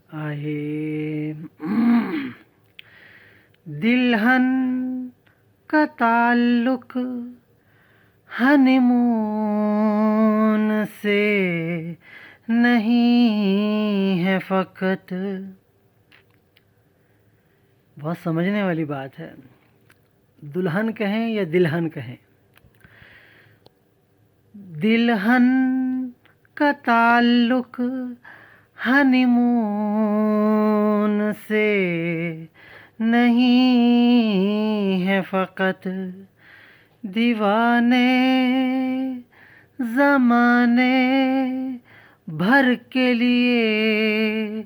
आहे दिल्हन का ताल्लुक हनीमून से नहीं है फ़कत। बहुत समझने वाली बात है। दुल्हन कहें या दिल्हन कहें, दिल्हन का ताल्लुक हनीमून से नहीं है फ़कत। दीवाने ज़माने भर के लिए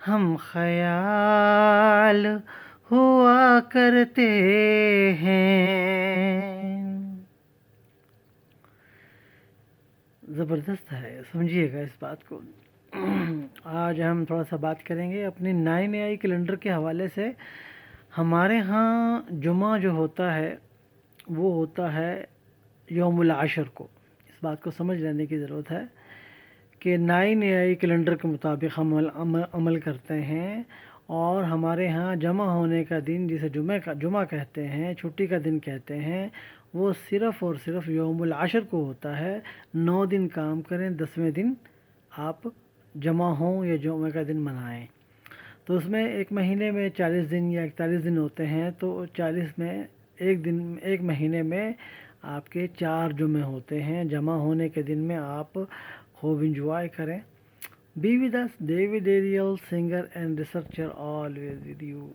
हम ख़याल हुआ करते हैं। ज़बरदस्त है, समझिएगा इस बात को। आज हम थोड़ा सा बात करेंगे अपनी नए नए कैलेंडर के हवाले से। हमारे यहाँ जुमा जो होता है वो होता है यौमुल आशर को। इस बात को समझ लेने की ज़रूरत है कि नए नए कैलेंडर के मुताबिक हम अमल करते हैं। और हमारे यहाँ जमा होने का दिन, जिसे जुमा कहते हैं, छुट्टी का दिन कहते हैं, वो सिर्फ़ और सिर्फ यौमुल आशर को होता है। 9 दिन काम करें, 10वें दिन आप जमा हों या जुमे का दिन मनाएं। तो उसमें एक महीने में 40 दिन या 41 दिन होते हैं, तो 40 में एक महीने में आपके 4 जुमे होते हैं। जमा होने के दिन में आप खूब इंजॉय करें। Be with us, David Ariel, singer and researcher, always with you.